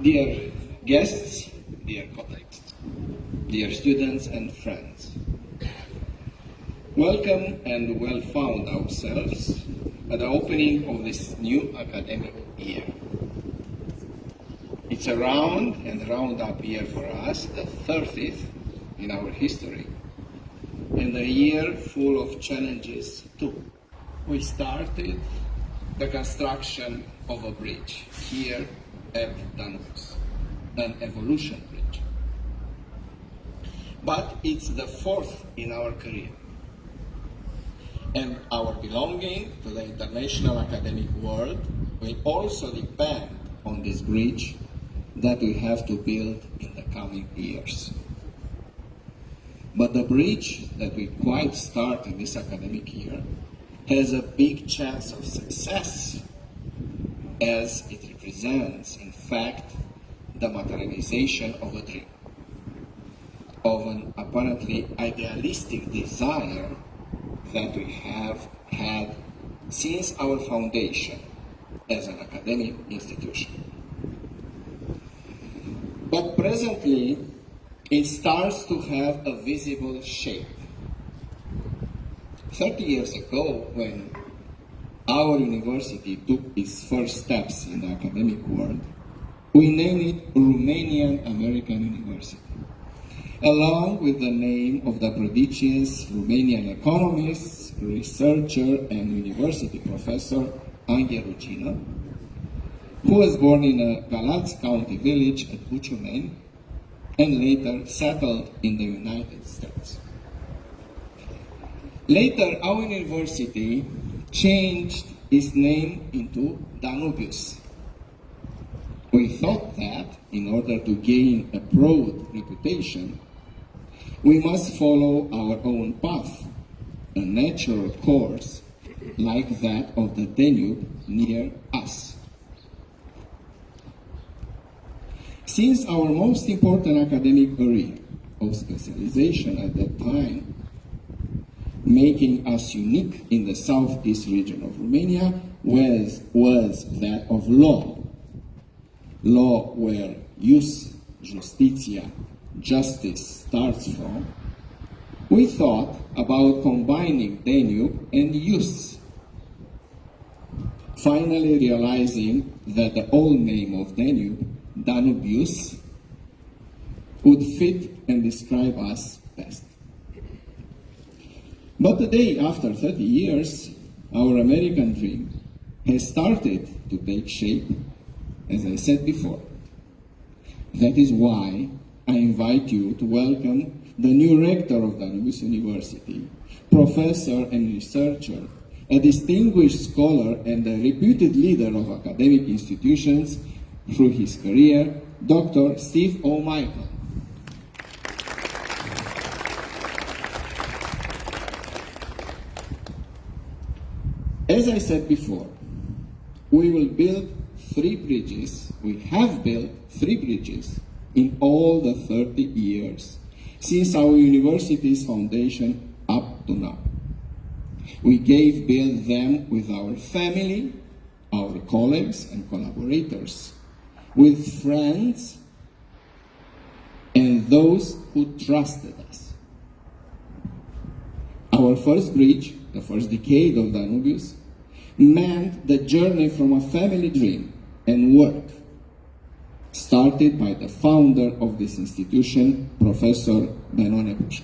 Dear guests, dear colleagues, dear students and friends, welcome and well found ourselves at the opening of this new academic year. It's a round and round-up year for us, the 30th in our history, and a year full of challenges too. We started the construction of a bridge here at Danubius, an evolution bridge. But it's the fourth in our career. And our belonging to the international academic world will also depend on this bridge that we have to build in the coming years. But the bridge that we quite start in this academic year has a big chance of success, as it represents, in fact, the materialization of a dream, of an apparently idealistic desire that we have had since our foundation as an academic institution. But presently, it starts to have a visible shape. 30 years ago, when our university took its first steps in the academic world, we named it Romanian American University, along with the name of the prodigious Romanian economist, researcher, and university professor Anghel Rugină, who was born in a Galați County village at Buciumeni and later settled in the United States. Later, our university changed its name into Danubius. We thought that, in order to gain a broad reputation, we must follow our own path, a natural course like that of the Danube near us. Since our most important academic area of specialization at that time, making us unique in the southeast region of Romania, was that of law. Law where jus, justitia, justice starts from, we thought about combining Danube and jus, finally realizing that the old name of Danube, Danubius, would fit and describe us best. But today, after 30 years, our American dream has started to take shape, as I said before. That is why I invite you to welcome the new rector of Danubius University, professor and researcher, a distinguished scholar and a reputed leader of academic institutions through his career, Dr. Steve O. Michael. As I said before, we will build 3 bridges, we have built 3 bridges in all the 30 years since our university's foundation up to now. We build them with our family, our colleagues and collaborators, with friends and those who trusted us. Our first bridge, the first decade of Danubius, meant the journey from a family dream and work started by the founder of this institution, Professor Pușcă,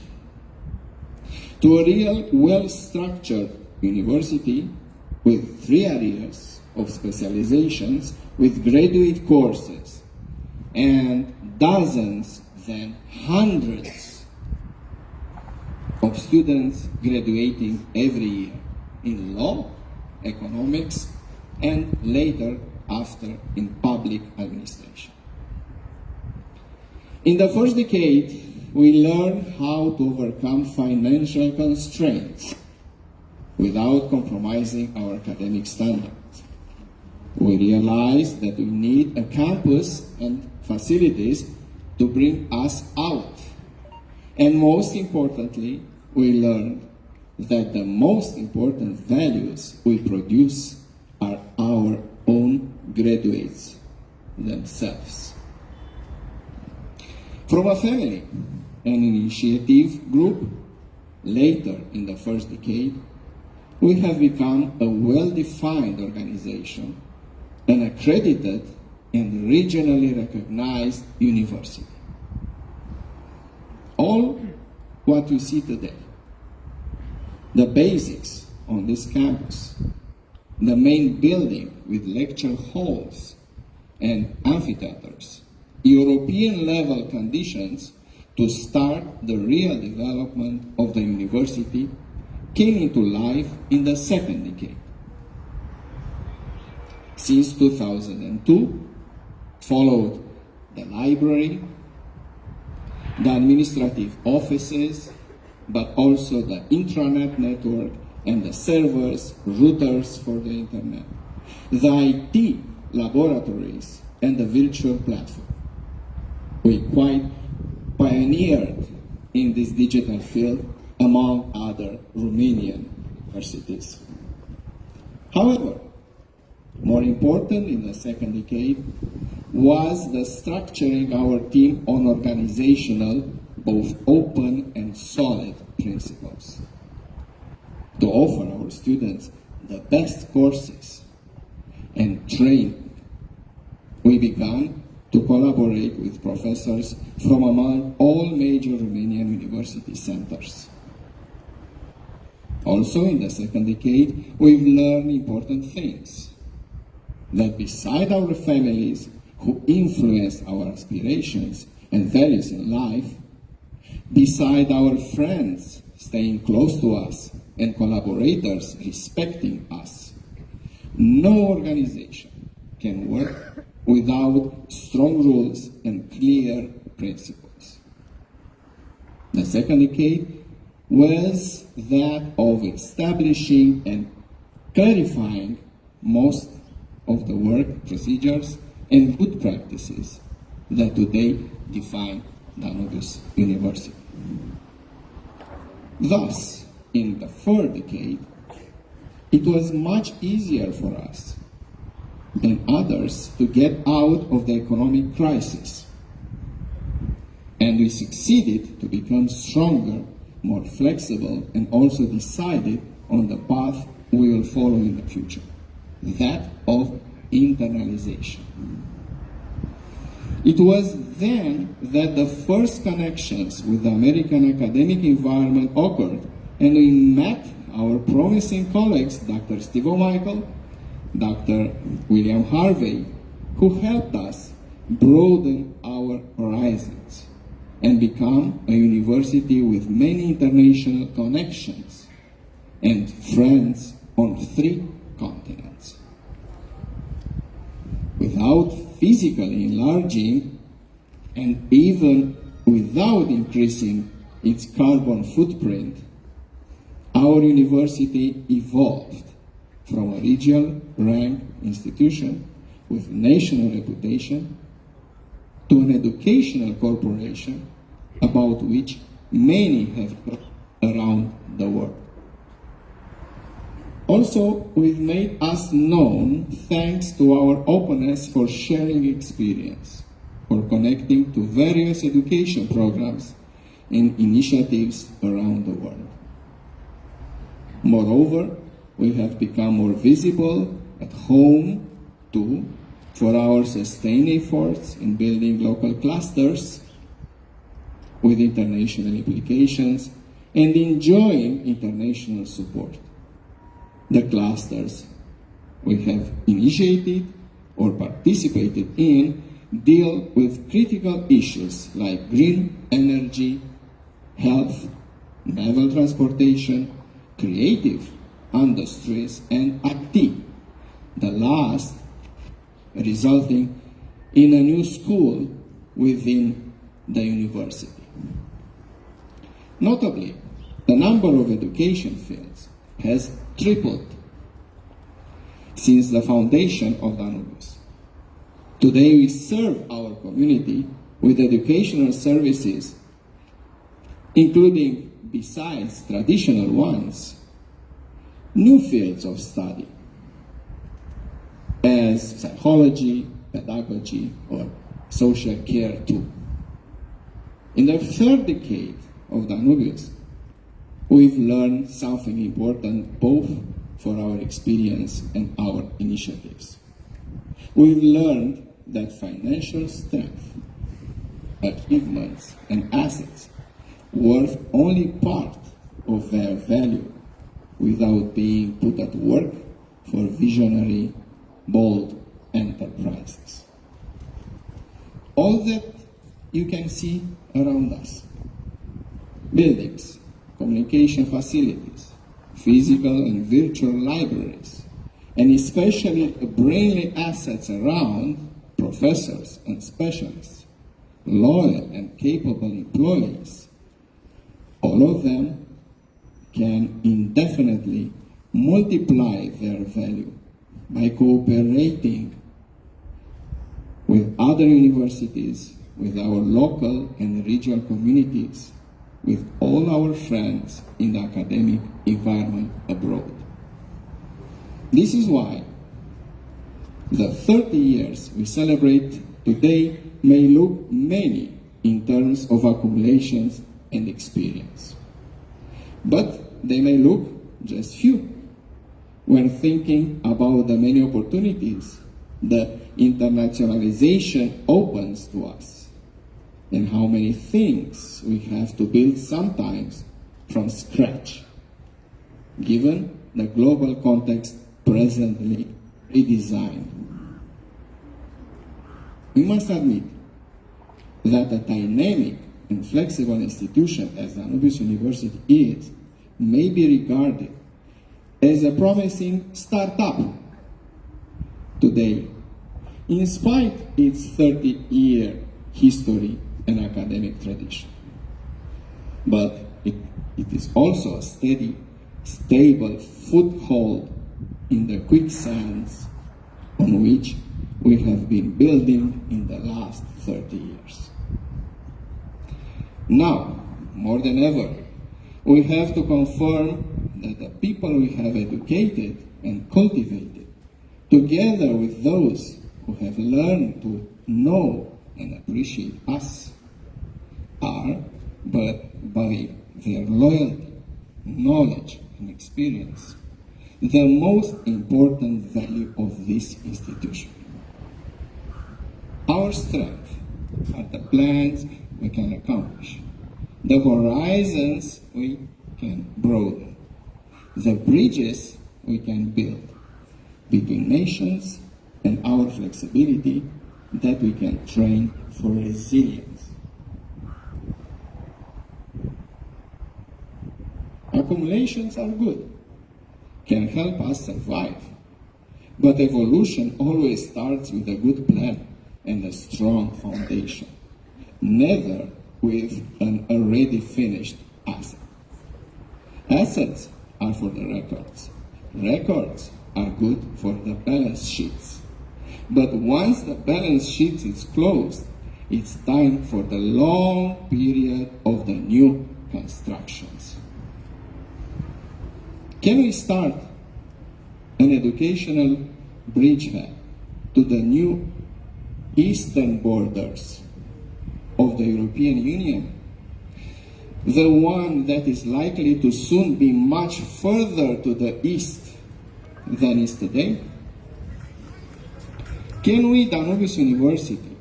to a real, well-structured university with 3 areas of specializations with graduate courses and dozens, then hundreds of students graduating every year in law, economics, and later after in public administration. In the first decade, we learned how to overcome financial constraints without compromising our academic standards. We realized that we need a campus and facilities to bring us out. And most importantly, we learned that the most important values we produce are our own graduates themselves. From a family, an initiative group, later in the first decade, we have become a well-defined organization, an accredited and regionally recognized university. All what you see today, the basics on this campus, the main building with lecture halls and amphitheaters, European level conditions to start the real development of the university came into life in the second decade. Since 2002, followed the library, the administrative offices, but also the intranet network and the servers, routers for the internet, the IT laboratories, and the virtual platform. We quite pioneered in this digital field among other Romanian universities. However, more important in the second decade was the structuring our team on organizational, both open and solid principles, to offer our students the best courses and training. We began to collaborate with professors from among all major Romanian university centers. Also in the second decade, we've learned important things. That beside our families who influence our aspirations and values in life, beside our friends staying close to us and collaborators respecting us, no organization can work without strong rules and clear principles. The second decade was that of establishing and clarifying most of the work procedures and good practices that today define Danubius University. Thus, in the third decade, it was much easier for us than others to get out of the economic crisis. And we succeeded to become stronger, more flexible, and also decided on the path we will follow in the future, that of internalization. It was then that the first connections with the American academic environment occurred, and we met our promising colleagues, Dr. Steve O'Michael, Dr. William Harvey, who helped us broaden our horizons and become a university with many international connections and friends on 3 continents. Without physically enlarging and even without increasing its carbon footprint, our university evolved from a regional ranked institution with national reputation to an educational corporation about which many have heard around the world. Also, we've made us known thanks to our openness for sharing experience, for connecting to various education programs and initiatives around the world. Moreover, we have become more visible at home too for our sustained efforts in building local clusters with international implications and enjoying international support. The clusters we have initiated or participated in deal with critical issues like green energy, health, naval transportation, creative industries, and IT, the last resulting in a new school within the university. Notably, the number of education fields has tripled since the foundation of Danubius. Today we serve our community with educational services, including, besides traditional ones, new fields of study as psychology, pedagogy, or social care too. In the third decade of Danubius, we've learned something important both for our experience and our initiatives. We've learned that financial strength, achievements, and assets worth only part of their value without being put at work for visionary, bold enterprises. All that you can see around us: buildings, communication facilities, physical and virtual libraries, and especially brainly assets around professors and specialists, loyal and capable employees. All of them can indefinitely multiply their value by cooperating with other universities, with our local and regional communities, with all our friends in the academic environment abroad. This is why the 30 years we celebrate today may look many in terms of accumulations and experience, but they may look just few when thinking about the many opportunities the internationalization opens to us, and how many things we have to build sometimes from scratch, given the global context presently redesigned. We must admit that a dynamic and flexible institution as Danubius University is may be regarded as a promising startup today, in spite of its 30-year history and academic tradition. But it is also a steady, stable foothold in the quicksands on which we have been building in the last 30 years. Now, more than ever, we have to confirm that the people we have educated and cultivated, together with those who have learned to know and appreciate us, are, but by their loyalty, knowledge, and experience, the most important value of this institution. Our strength are the plans we can accomplish, the horizons we can broaden, the bridges we can build between nations, and our flexibility that we can train for resilience. Accumulations are good, can help us survive, but evolution always starts with a good plan and a strong foundation, never with an already finished asset. Assets are for the records. Records are good for the balance sheets. But once the balance sheet is closed, it's time for the long period of the new constructions. Can we start an educational bridgehead to the new eastern borders of the European Union? The one that is likely to soon be much further to the east than is today? Can we, Danubius University,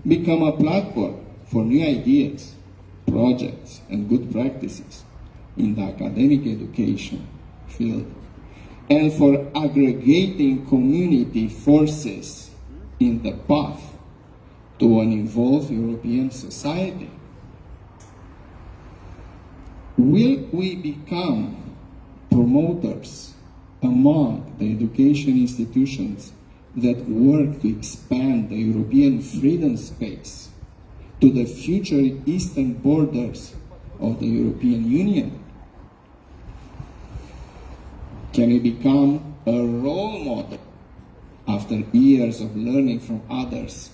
become a platform for new ideas, projects, and good practices in the academic education field, and for aggregating community forces in the path to an evolved European society? Will we become promoters among the education institutions that work to expand the European freedom space to the future eastern borders of the European Union? Can we become a role model after years of learning from others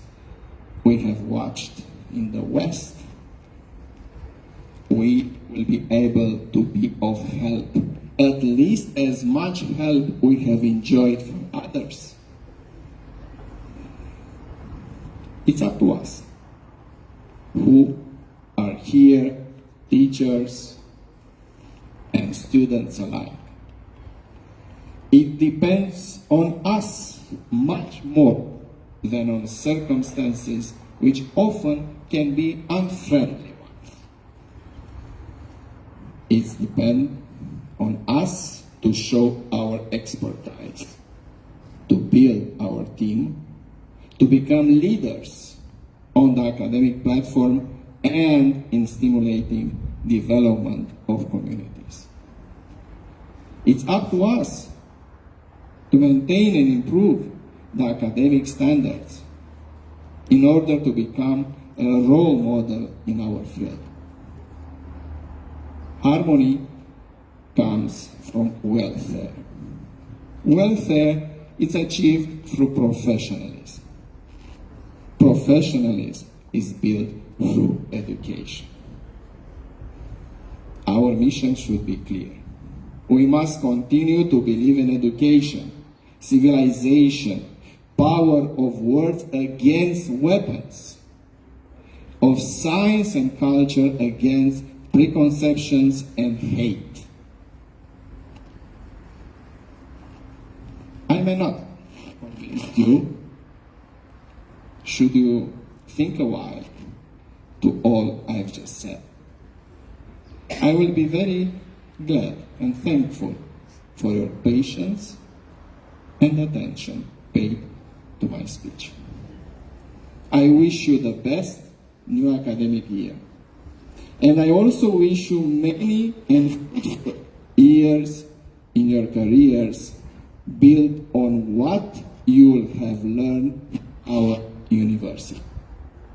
we have watched in the West? We will be able to be of help, at least as much help we have enjoyed from others. It's up to us who are here, teachers and students alike. It depends on us much more than on circumstances which often can be unfriendly ones. It depends on us to show our expertise, to build our team, to become leaders on the academic platform and in stimulating development of communities. It's up to us to maintain and improve the academic standards in order to become a role model in our field. Harmony comes from welfare. Welfare is achieved through professionalism. Professionalism is built through education. Our mission should be clear. We must continue to believe in education, civilization, power of words against weapons, of science and culture against preconceptions and hate. I may not convince you. Should you think a while to all I've just said? I will be very glad and thankful for your patience and attention paid to my speech. I wish you the best new academic year. And I also wish you many and fruitful years in your careers built on what you will have learned in our university.